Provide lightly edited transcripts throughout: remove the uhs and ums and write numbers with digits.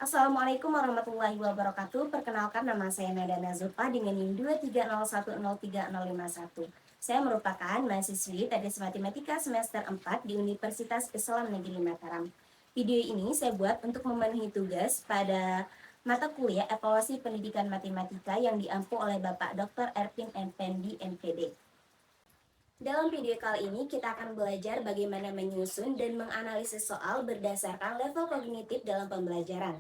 Assalamualaikum warahmatullahi wabarakatuh. Perkenalkan, nama saya Nadana Zulfa dengan NIM 230103051. Saya merupakan mahasiswi Teknik Matematika semester 4 di Universitas Islam Negeri Mataram. Video ini saya buat untuk memenuhi tugas pada mata kuliah Evaluasi Pendidikan Matematika yang diampu oleh Bapak Dr. Ervin Effendi, MPD. Dalam video kali ini kita akan belajar bagaimana menyusun dan menganalisis soal berdasarkan level kognitif dalam pembelajaran.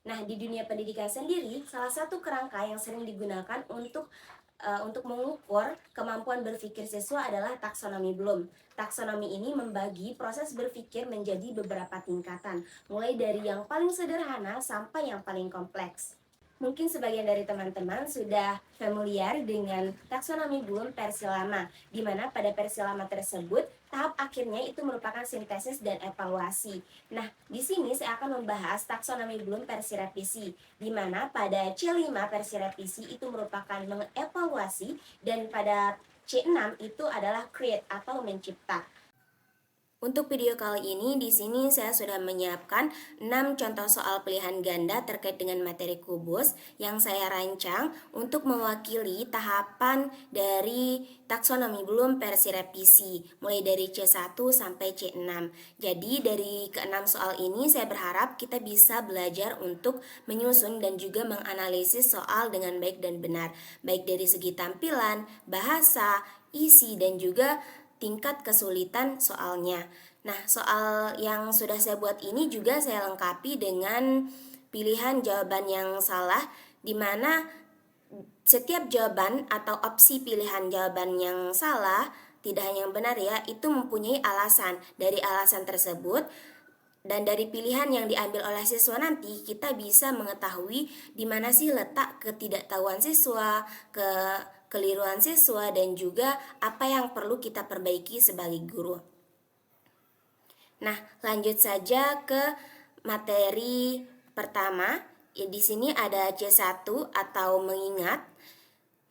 Nah, di dunia pendidikan sendiri, salah satu kerangka yang sering digunakan untuk mengukur kemampuan berpikir siswa adalah taksonomi Bloom. Taksonomi ini membagi proses berpikir menjadi beberapa tingkatan, mulai dari yang paling sederhana sampai yang paling kompleks. Mungkin sebagian dari teman-teman sudah familiar dengan taksonomi Bloom versi lama, di mana pada versi lama tersebut tahap akhirnya itu merupakan sintesis dan evaluasi. Nah, di sini saya akan membahas taksonomi Bloom versi revisi, di mana pada C5 versi revisi itu merupakan mengevaluasi dan pada C6 itu adalah create atau mencipta. Untuk video kali ini di sini saya sudah menyiapkan 6 contoh soal pilihan ganda terkait dengan materi kubus yang saya rancang untuk mewakili tahapan dari taksonomi Bloom versi revisi mulai dari C1 sampai C6. Jadi dari ke-6 soal ini saya berharap kita bisa belajar untuk menyusun dan juga menganalisis soal dengan baik dan benar, baik dari segi tampilan, bahasa, isi dan juga tingkat kesulitan soalnya. Nah, soal yang sudah saya buat ini juga saya lengkapi dengan pilihan jawaban yang salah, di mana setiap jawaban atau opsi pilihan jawaban yang salah, tidak hanya yang benar ya, itu mempunyai alasan. Dari alasan tersebut dan dari pilihan yang diambil oleh siswa nanti, kita bisa mengetahui di mana sih letak ketidaktahuan siswa, kekeliruan siswa, dan juga apa yang perlu kita perbaiki sebagai guru. Nah, lanjut saja ke materi pertama. Di sini ada C1 atau mengingat.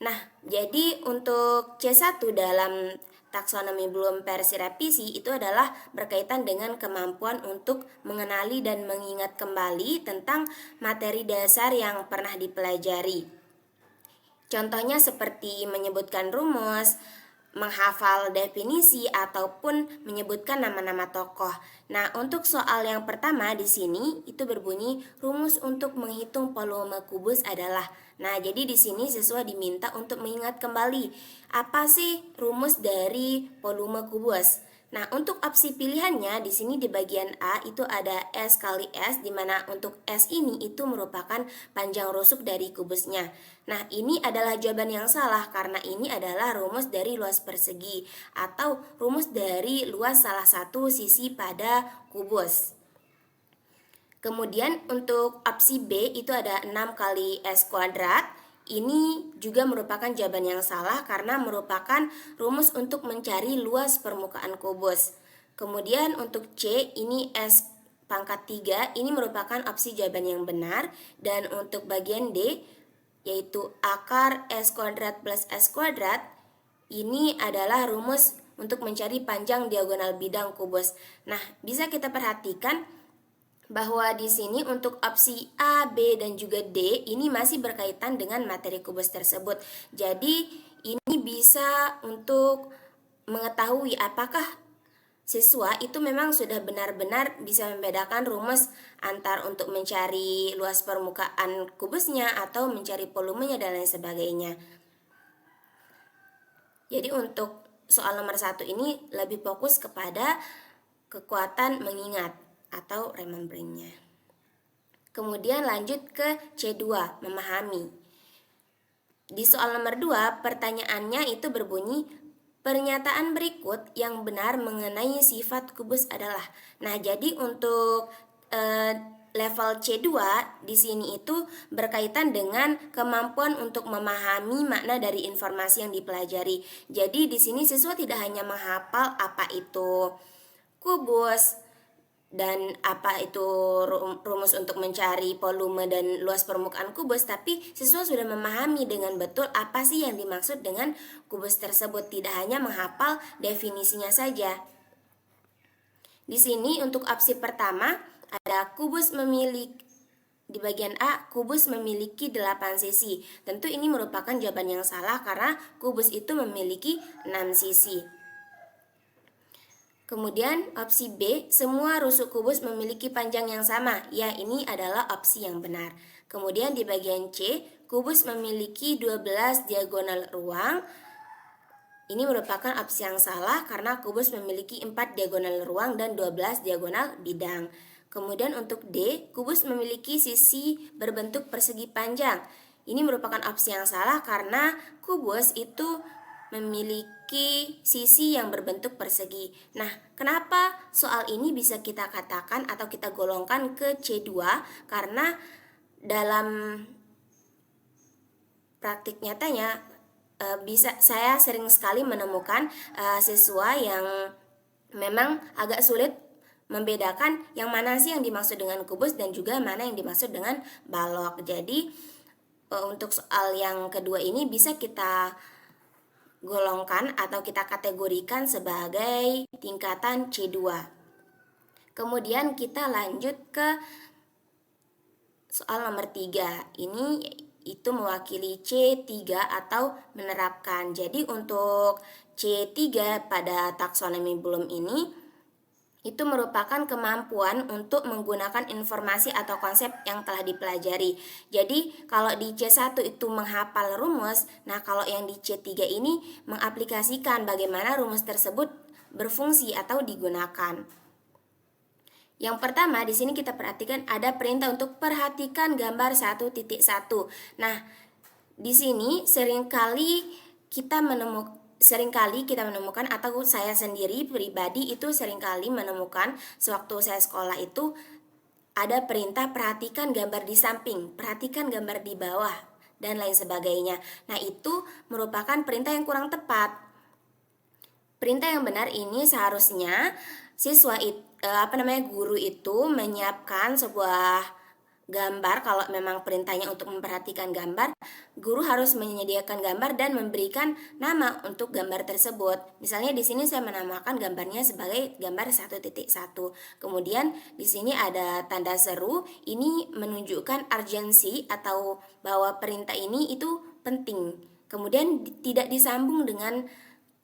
Nah, jadi untuk C1 dalam taksonomi Bloom versi revisi itu adalah berkaitan dengan kemampuan untuk mengenali dan mengingat kembali tentang materi dasar yang pernah dipelajari. Contohnya seperti menyebutkan rumus, menghafal definisi ataupun menyebutkan nama-nama tokoh. Nah, untuk soal yang pertama di sini itu berbunyi rumus untuk menghitung volume kubus adalah. Nah, jadi di sini siswa diminta untuk mengingat kembali apa sih rumus dari volume kubus. Nah, untuk opsi pilihannya di sini di bagian A itu ada S kali S, di mana untuk S ini itu merupakan panjang rusuk dari kubusnya. Nah, ini adalah jawaban yang salah karena ini adalah rumus dari luas persegi atau rumus dari luas salah satu sisi pada kubus. Kemudian untuk opsi B itu ada 6 kali S kuadrat. Ini juga merupakan jawaban yang salah karena merupakan rumus untuk mencari luas permukaan kubus. Kemudian untuk C ini S pangkat 3, ini merupakan opsi jawaban yang benar. Dan untuk bagian D yaitu akar S kuadrat plus S kuadrat, ini adalah rumus untuk mencari panjang diagonal bidang kubus. Nah, bisa kita perhatikan bahwa di sini untuk opsi A, B, dan juga D ini masih berkaitan dengan materi kubus tersebut. Jadi ini bisa untuk mengetahui apakah siswa itu memang sudah benar-benar bisa membedakan rumus antar untuk mencari luas permukaan kubusnya atau mencari volumenya dan lain sebagainya. Jadi untuk soal nomor 1 ini lebih fokus kepada kekuatan mengingat atau remembering-nya. Kemudian lanjut ke C2, memahami. Di soal nomor 2, pertanyaannya itu berbunyi, pernyataan berikut yang benar mengenai sifat kubus adalah. Nah, jadi untuk level C2 di sini itu berkaitan dengan kemampuan untuk memahami makna dari informasi yang dipelajari. Jadi di sini siswa tidak hanya menghafal apa itu kubus dan apa itu rumus untuk mencari volume dan luas permukaan kubus, tapi siswa sudah memahami dengan betul apa sih yang dimaksud dengan kubus tersebut, tidak hanya menghafal definisinya saja. Di sini untuk opsi pertama ada kubus memiliki Di bagian A, kubus memiliki 8 sisi. Tentu ini merupakan jawaban yang salah karena kubus itu memiliki 6 sisi. Kemudian opsi B, semua rusuk kubus memiliki panjang yang sama. Ya, ini adalah opsi yang benar. Kemudian di bagian C, kubus memiliki 12 diagonal ruang. Ini merupakan opsi yang salah karena kubus memiliki 4 diagonal ruang dan 12 diagonal bidang. Kemudian untuk D, kubus memiliki sisi berbentuk persegi panjang. Ini merupakan opsi yang salah karena kubus itu memiliki sisi yang berbentuk persegi. Nah, kenapa soal ini bisa kita katakan atau kita golongkan ke C2? Karena dalam praktik nyatanya saya sering sekali menemukan siswa yang memang agak sulit membedakan yang mana sih yang dimaksud dengan kubus dan juga mana yang dimaksud dengan balok. Jadi untuk soal yang kedua ini bisa kita golongkan atau kita kategorikan sebagai tingkatan C2. Kemudian kita lanjut ke soal nomor 3. Ini itu mewakili C3 atau menerapkan. Jadi untuk C3 pada taksonomi Bloom ini itu merupakan kemampuan untuk menggunakan informasi atau konsep yang telah dipelajari. Jadi kalau di C1 itu menghafal rumus, nah kalau yang di C3 ini mengaplikasikan bagaimana rumus tersebut berfungsi atau digunakan. Yang pertama, di sini kita perhatikan ada perintah untuk perhatikan gambar 1.1. Nah, di sini seringkali kita menemukan atau saya sendiri pribadi itu seringkali menemukan sewaktu saya sekolah itu ada perintah perhatikan gambar di samping, perhatikan gambar di bawah, dan lain sebagainya. Nah, itu merupakan perintah yang kurang tepat. Perintah yang benar ini seharusnya guru itu menyiapkan sebuah gambar. Kalau memang perintahnya untuk memperhatikan gambar, guru harus menyediakan gambar dan memberikan nama untuk gambar tersebut. Misalnya di sini saya menamakan gambarnya sebagai gambar 1.1. Kemudian di sini ada tanda seru, ini menunjukkan urgensi atau bahwa perintah ini itu penting. Kemudian tidak disambung dengan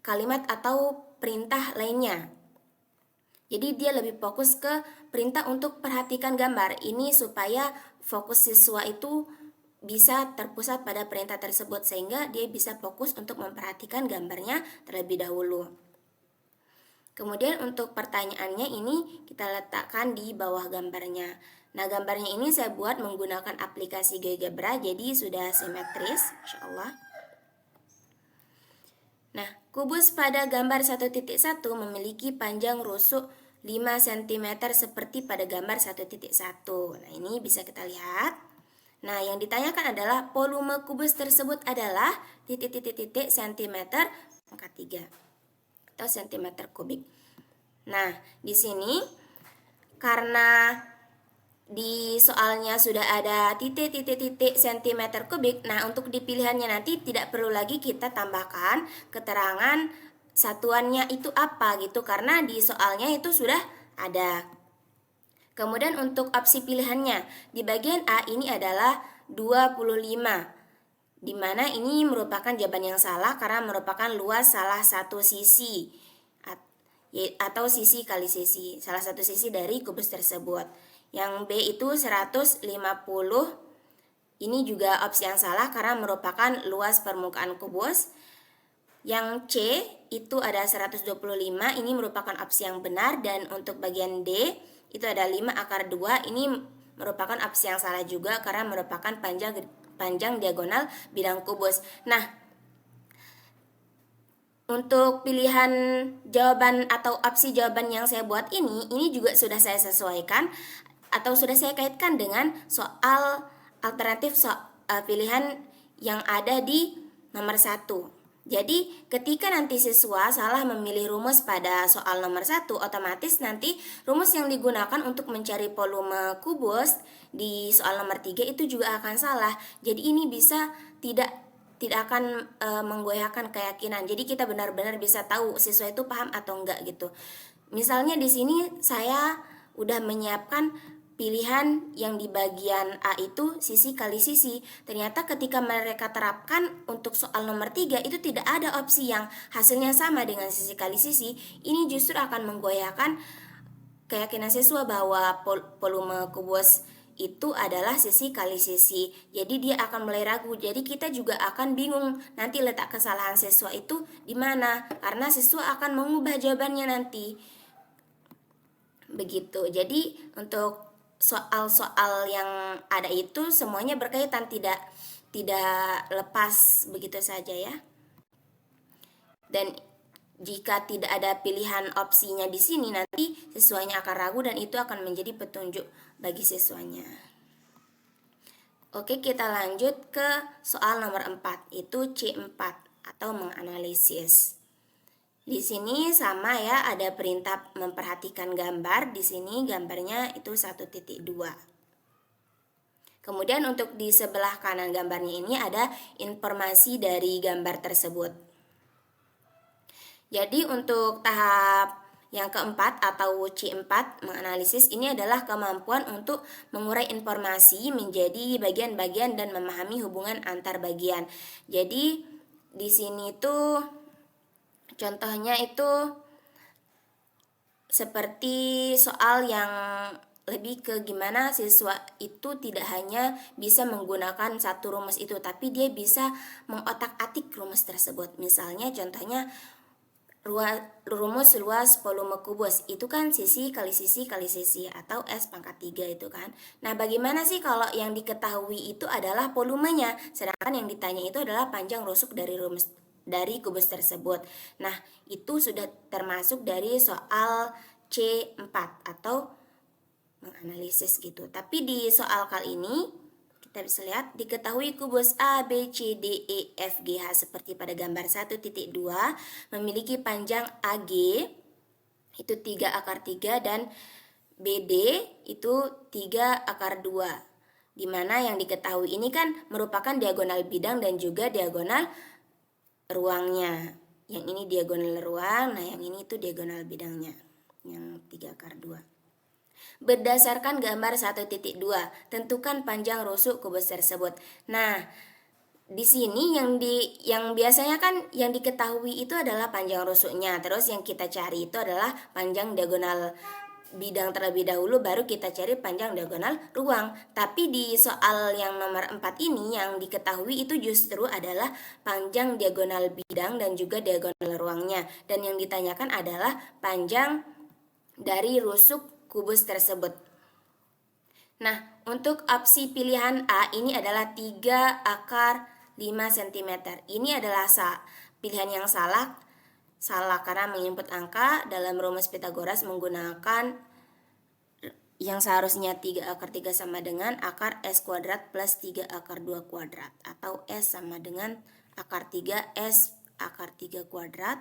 kalimat atau perintah lainnya. Jadi dia lebih fokus ke perintah untuk perhatikan gambar. Ini supaya fokus siswa itu bisa terpusat pada perintah tersebut sehingga dia bisa fokus untuk memperhatikan gambarnya terlebih dahulu. Kemudian untuk pertanyaannya ini kita letakkan di bawah gambarnya. Nah, gambarnya ini saya buat menggunakan aplikasi GeoGebra, jadi sudah simetris, insyaallah. Nah, kubus pada gambar 1.1 memiliki panjang rusuk 5 cm seperti pada gambar 1.1. Nah, ini bisa kita lihat. Nah, yang ditanyakan adalah volume kubus tersebut adalah cm pangkat 3 atau cm kubik. Nah, di sini karena di soalnya sudah ada cm kubik, nah untuk di pilihannya nanti tidak perlu lagi kita tambahkan keterangan satuannya itu apa gitu, karena di soalnya itu sudah ada. Kemudian untuk opsi pilihannya di bagian A ini adalah 25, di mana ini merupakan jawaban yang salah karena merupakan luas salah satu sisi atau sisi kali sisi, salah satu sisi dari kubus tersebut. Yang B itu 150, ini juga opsi yang salah karena merupakan luas permukaan kubus. Yang C itu ada 125, ini merupakan opsi yang benar. Dan untuk bagian D itu ada 5/2, ini merupakan opsi yang salah juga karena merupakan panjang diagonal bidang kubus. Nah, untuk pilihan jawaban atau opsi jawaban yang saya buat ini juga sudah saya sesuaikan atau sudah saya kaitkan dengan soal alternatif pilihan yang ada di nomor 1. Jadi ketika nanti siswa salah memilih rumus pada soal nomor 1, otomatis nanti rumus yang digunakan untuk mencari volume kubus di soal nomor 3 itu juga akan salah. Jadi ini bisa tidak akan menggoyahkan keyakinan. Jadi kita benar-benar bisa tahu siswa itu paham atau enggak gitu. Misalnya di sini saya udah menyiapkan pilihan yang di bagian A itu sisi kali sisi. Ternyata ketika mereka terapkan untuk soal nomor 3 itu tidak ada opsi yang hasilnya sama dengan sisi kali sisi. Ini justru akan menggoyahkan keyakinan siswa bahwa volume kubus itu adalah sisi kali sisi. Jadi dia akan mulai ragu. Jadi kita juga akan bingung nanti letak kesalahan siswa itu di mana, karena siswa akan mengubah jawabannya nanti. Begitu. Jadi untuk soal-soal yang ada itu semuanya berkaitan, tidak lepas begitu saja ya. Dan jika tidak ada pilihan opsinya di sini, nanti siswanya akan ragu dan itu akan menjadi petunjuk bagi siswanya. Oke, kita lanjut ke soal nomor 4, itu C4 atau menganalisis. Di sini sama ya, ada perintah memperhatikan gambar. Di sini gambarnya itu 1.2. Kemudian untuk di sebelah kanan gambarnya ini ada informasi dari gambar tersebut. Jadi untuk tahap yang keempat atau C4 menganalisis ini adalah kemampuan untuk mengurai informasi menjadi bagian-bagian dan memahami hubungan antar bagian. Jadi di sini tuh contohnya itu seperti soal yang lebih ke gimana siswa itu tidak hanya bisa menggunakan satu rumus itu, tapi dia bisa mengotak-atik rumus tersebut. Misalnya contohnya rumus luas volume kubus itu kan sisi kali sisi atau S pangkat 3 itu kan. Nah, bagaimana sih kalau yang diketahui itu adalah volumenya, sedangkan yang ditanya itu adalah panjang rusuk dari kubus tersebut. Nah, itu sudah termasuk dari soal C4 atau menganalisis gitu. Tapi di soal kali ini kita bisa lihat diketahui kubus A, B, C, D, E, F, G, H seperti pada gambar 1.2 memiliki panjang AG itu 3 akar 3 dan BD itu 3 akar 2. Dimana yang diketahui ini kan merupakan diagonal bidang dan juga diagonal ruangnya. Yang ini diagonal ruang, nah yang ini itu diagonal bidangnya yang 3 akar 2. Berdasarkan gambar 1.2, tentukan panjang rusuk kubus tersebut. Nah, di sini yang biasanya kan yang diketahui itu adalah panjang rusuknya. Terus yang kita cari itu adalah panjang diagonal bidang terlebih dahulu, baru kita cari panjang diagonal ruang. Tapi di soal yang nomor 4 ini yang diketahui itu justru adalah panjang diagonal bidang dan juga diagonal ruangnya. Dan yang ditanyakan adalah panjang dari rusuk kubus tersebut. Nah, untuk opsi pilihan A ini adalah 3 akar 5 cm. Ini adalah pilihan yang salah karena menginput angka dalam rumus Pitagoras menggunakan yang seharusnya 3 akar 3 sama dengan akar S kuadrat plus 3 akar 2 kuadrat, atau S sama dengan akar 3 S akar 3 kuadrat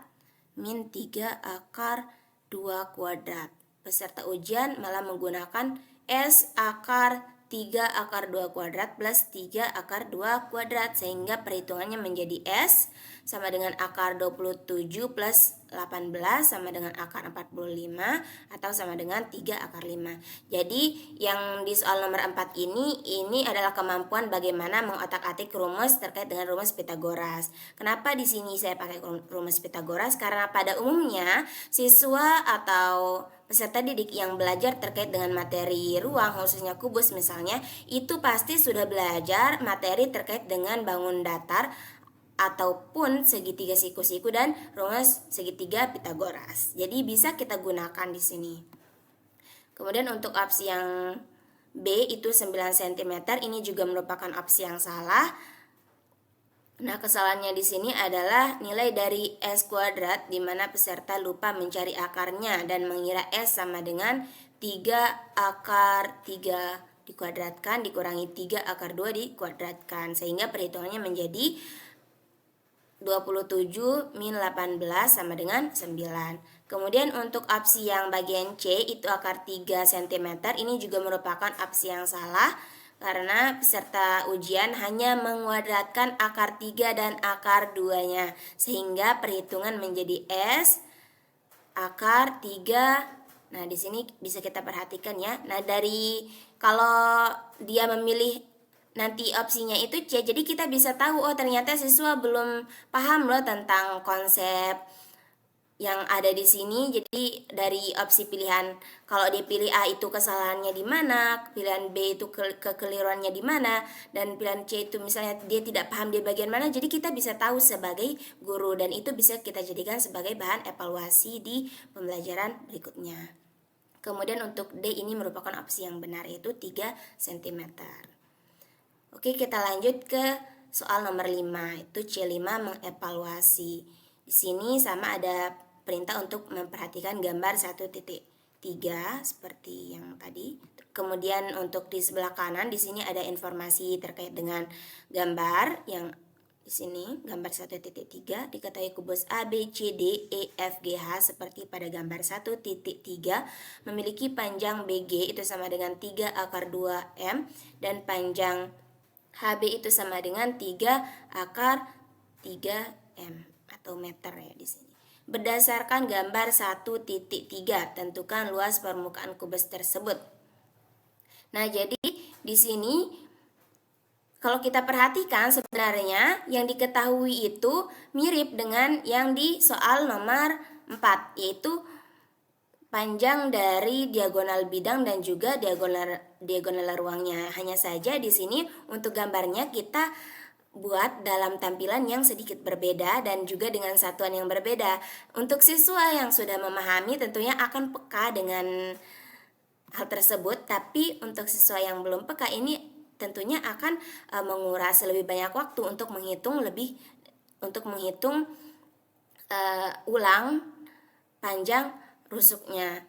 min 3 akar 2 kuadrat. Peserta ujian malah menggunakan S akar 3 akar 2 kuadrat plus 3 akar 2 kuadrat, sehingga perhitungannya menjadi S sama dengan akar 27 plus 18 sama dengan akar 45 atau sama dengan 3 akar 5. Jadi yang di soal nomor 4 ini adalah kemampuan bagaimana mengotak-atik rumus terkait dengan rumus Pitagoras. Kenapa di sini saya pakai rumus Pitagoras? Karena pada umumnya siswa atau peserta didik yang belajar terkait dengan materi ruang, khususnya kubus misalnya, itu pasti sudah belajar materi terkait dengan bangun datar ataupun segitiga siku-siku dan rumus segitiga Pitagoras. Jadi bisa kita gunakan di sini. Kemudian untuk opsi yang B itu 9 cm, ini juga merupakan opsi yang salah. Nah, kesalahannya di sini adalah nilai dari S kuadrat, di mana peserta lupa mencari akarnya dan mengira S sama dengan 3 akar 3 dikuadratkan dikurangi 3 akar 2 dikuadratkan, sehingga perhitungannya menjadi 27 min 18 sama dengan 9. Kemudian untuk opsi yang bagian C itu akar 3 cm, ini juga merupakan opsi yang salah karena peserta ujian hanya menguadratkan akar 3 dan akar 2-nya, sehingga perhitungan menjadi S akar 3. Nah, di sini bisa kita perhatikan ya. Nah, dari kalau dia memilih nanti opsinya itu C, jadi kita bisa tahu oh ternyata siswa belum paham loh tentang konsep yang ada di sini. Jadi dari opsi pilihan, kalau dia pilih A itu kesalahannya di mana, pilihan B itu kekeliruannya di mana, dan pilihan C itu misalnya dia tidak paham di bagian mana, jadi kita bisa tahu sebagai guru, dan itu bisa kita jadikan sebagai bahan evaluasi di pembelajaran berikutnya. Kemudian untuk D ini merupakan opsi yang benar, yaitu 3 cm. Oke, kita lanjut ke soal nomor 5, itu C5 mengevaluasi. Di sini sama ada perintah untuk memperhatikan gambar 1.3 seperti yang tadi. Kemudian untuk di sebelah kanan di sini ada informasi terkait dengan gambar yang di sini gambar 1.3 diketahui kubus A, B, C, D, E, F, G, H seperti pada gambar 1.3 memiliki panjang BG itu sama dengan 3 akar 2 M dan panjang HB itu sama dengan 3 akar 3 M atau meter ya di sini. Berdasarkan gambar 1.3 tentukan luas permukaan kubus tersebut. Nah, jadi di sini kalau kita perhatikan sebenarnya yang diketahui itu mirip dengan yang di soal nomor 4, yaitu panjang dari diagonal bidang dan juga diagonal ruangnya. Hanya saja di sini untuk gambarnya kita buat dalam tampilan yang sedikit berbeda dan juga dengan satuan yang berbeda. Untuk siswa yang sudah memahami tentunya akan peka dengan hal tersebut, tapi untuk siswa yang belum peka ini tentunya akan menguras lebih banyak waktu untuk menghitung ulang panjang rusuknya.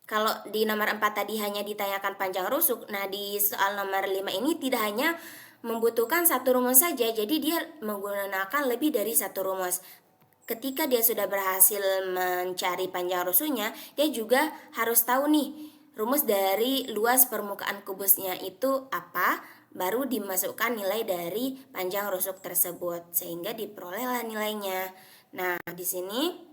Kalau di nomor 4 tadi hanya ditanyakan panjang rusuk, nah di soal nomor 5 ini tidak hanya membutuhkan satu rumus saja, jadi dia menggunakan lebih dari satu rumus. Ketika dia sudah berhasil mencari panjang rusuknya, dia juga harus tahu nih rumus dari luas permukaan kubusnya itu apa, baru dimasukkan nilai dari panjang rusuk tersebut sehingga diperolehlah nilainya. Nah, di sini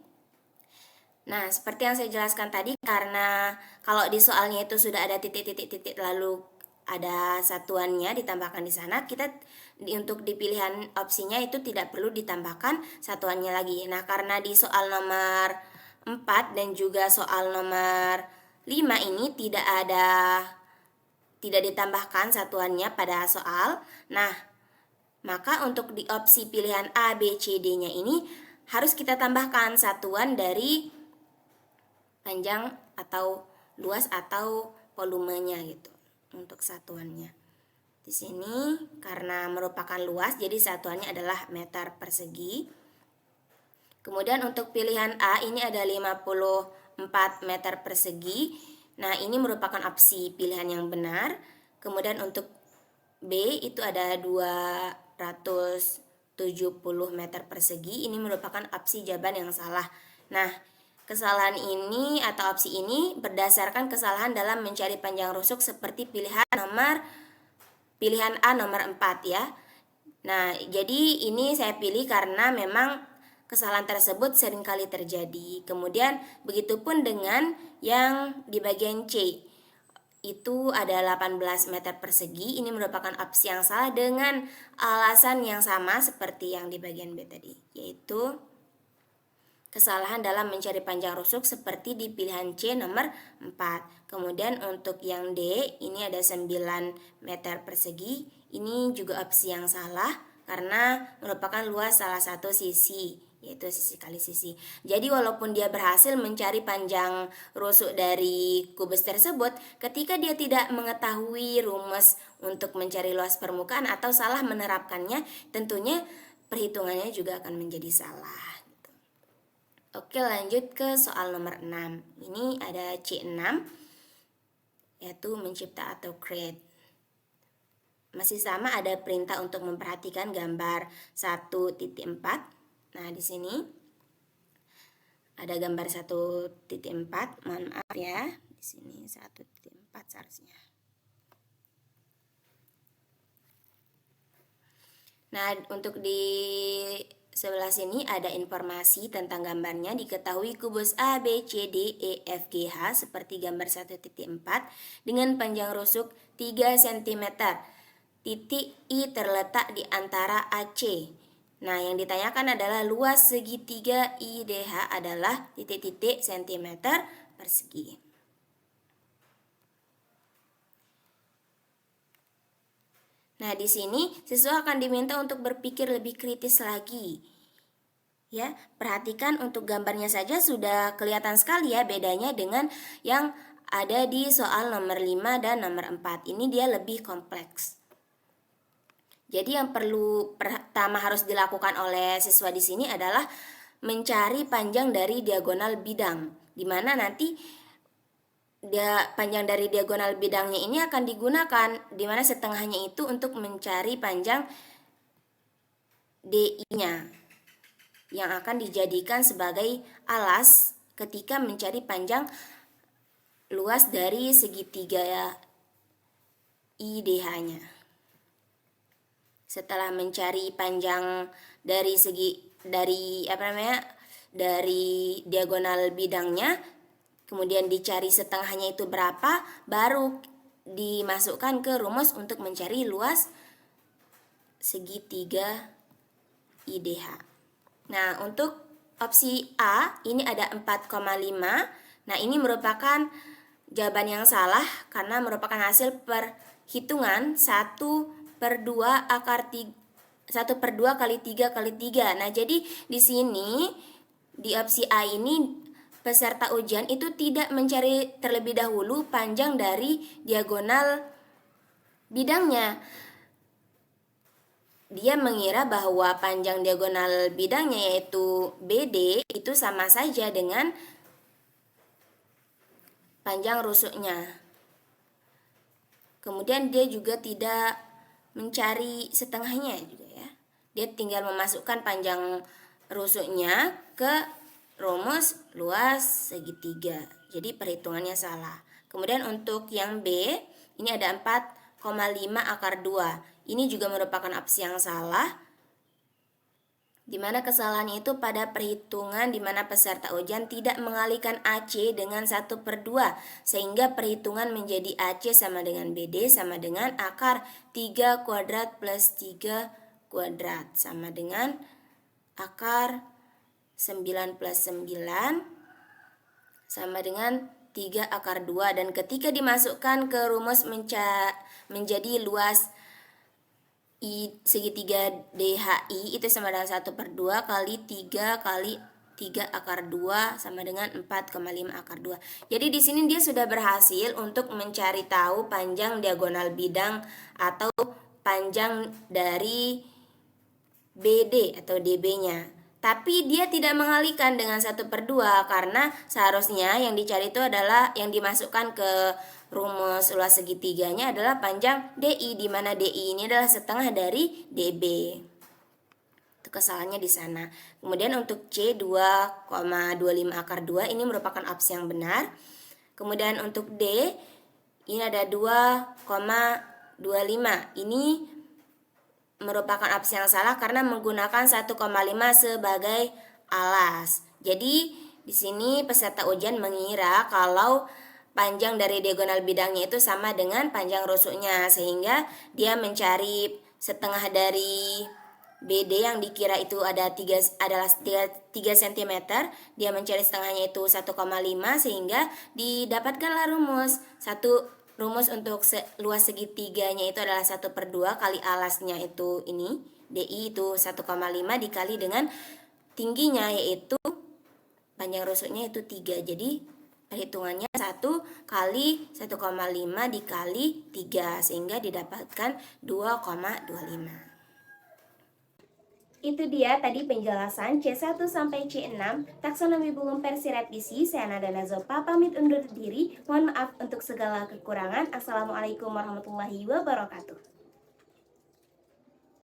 seperti yang saya jelaskan tadi, karena kalau di soalnya itu sudah ada titik-titik lalu ada satuannya ditambahkan di sana, kita untuk di pilihan opsinya itu tidak perlu ditambahkan satuannya lagi. Nah, karena di soal nomor 4 dan juga soal nomor 5 ini tidak ditambahkan satuannya pada soal. Nah, maka untuk di opsi pilihan A, B, C, D-nya ini harus kita tambahkan satuan dari panjang atau luas atau volumenya gitu untuk satuannya. Di sini karena merupakan luas jadi satuannya adalah meter persegi. Kemudian untuk pilihan A ini ada 54 meter persegi. Nah, ini merupakan opsi pilihan yang benar. Kemudian untuk B itu ada 270 meter persegi. Ini merupakan opsi jawaban yang salah. Nah, kesalahan ini atau opsi ini berdasarkan kesalahan dalam mencari panjang rusuk seperti pilihan A nomor 4 ya. Nah, jadi ini saya pilih karena memang kesalahan tersebut seringkali terjadi. Kemudian begitupun dengan yang di bagian C. Itu ada 18 meter persegi. Ini merupakan opsi yang salah dengan alasan yang sama seperti yang di bagian B tadi, yaitu kesalahan dalam mencari panjang rusuk seperti di pilihan C nomor 4. Kemudian untuk yang D ini ada 9 meter persegi. Ini juga opsi yang salah karena merupakan luas salah satu sisi, yaitu sisi kali sisi. Jadi walaupun dia berhasil mencari panjang rusuk dari kubus tersebut, ketika dia tidak mengetahui rumus untuk mencari luas permukaan atau salah menerapkannya, tentunya perhitungannya juga akan menjadi salah. Oke, lanjut ke soal nomor 6. Ini ada C6, yaitu mencipta atau create. Masih sama ada perintah untuk memperhatikan gambar 1.4. Nah, di sini ada gambar 1.4, mohon maaf ya. Di sini 1.4 seharusnya. Nah, untuk di sebelah sini ada informasi tentang gambarnya. Diketahui kubus A, B, C, D, E, F, G, H seperti gambar 1.4 dengan panjang rusuk 3 cm. Titik I terletak di antara AC. Nah, yang ditanyakan adalah luas segitiga IDH adalah titik-titik cm persegi. Nah, di sini siswa akan diminta untuk berpikir lebih kritis lagi. Ya, perhatikan untuk gambarnya saja sudah kelihatan sekali ya bedanya dengan yang ada di soal nomor 5 dan nomor 4. Ini dia lebih kompleks. Jadi yang pertama harus dilakukan oleh siswa di sini adalah mencari panjang dari diagonal bidang, di mana nanti panjang dari diagonal bidangnya ini akan digunakan, di mana setengahnya itu untuk mencari panjang DI-nya yang akan dijadikan sebagai alas ketika mencari panjang luas dari segitiga IDH-nya. Setelah mencari panjang dari dari diagonal bidangnya, kemudian dicari setengahnya itu berapa, baru dimasukkan ke rumus untuk mencari luas segitiga IDH. Nah, untuk opsi A ini ada 4,5. Nah, ini merupakan jawaban yang salah karena merupakan hasil perhitungan 1/2 kali 3 kali 3. Nah, jadi di sini di opsi A ini peserta ujian itu tidak mencari terlebih dahulu panjang dari diagonal bidangnya. Dia mengira bahwa panjang diagonal bidangnya yaitu BD itu sama saja dengan panjang rusuknya. Kemudian dia juga tidak mencari setengahnya juga ya. Dia tinggal memasukkan panjang rusuknya ke rumus luas segitiga. Jadi perhitungannya salah. Kemudian untuk yang B, ini ada 4,5/2. Ini juga merupakan opsi yang salah. Di mana kesalahannya itu pada perhitungan di mana peserta ujian tidak mengalihkan AC dengan 1/2 sehingga perhitungan menjadi AC sama dengan BD sama dengan akar 3 kuadrat plus 3 kuadrat sama dengan akar 9 plus 9 sama dengan 3/2, dan ketika dimasukkan ke rumus menjadi luas segitiga DHI itu sama dengan 1/2 kali 3 kali 3/2 sama dengan 4,5/2. Jadi di sini dia sudah berhasil untuk mencari tahu panjang diagonal bidang atau panjang dari BD atau DB-nya. Tapi dia tidak mengalihkan dengan 1/2 karena seharusnya yang dicari itu adalah yang dimasukkan ke rumus luas segitiganya adalah panjang DI, di mana DI ini adalah setengah dari DB. Itu kesalahannya di sana. Kemudian untuk C 2,25/2 ini merupakan opsi yang benar. Kemudian untuk D ini ada 2,25. Ini merupakan opsi yang salah karena menggunakan 1,5 sebagai alas. Jadi di sini peserta ujian mengira kalau panjang dari diagonal bidangnya itu sama dengan panjang rusuknya, sehingga dia mencari setengah dari BD yang dikira itu adalah 3 cm, dia mencari setengahnya itu 1,5 sehingga didapatkanlah rumus untuk luas segitiganya itu adalah 1/2 kali alasnya itu ini DI itu 1,5 dikali dengan tingginya yaitu panjang rusuknya itu 3. Jadi perhitungannya 1 kali 1,5 dikali 3 sehingga didapatkan 2,25. Itu dia tadi penjelasan C1 sampai C6 taksonomi burung versi revisi. Saya Nada Nazopa pamit undur diri. Mohon maaf untuk segala kekurangan. Assalamualaikum warahmatullahi wabarakatuh.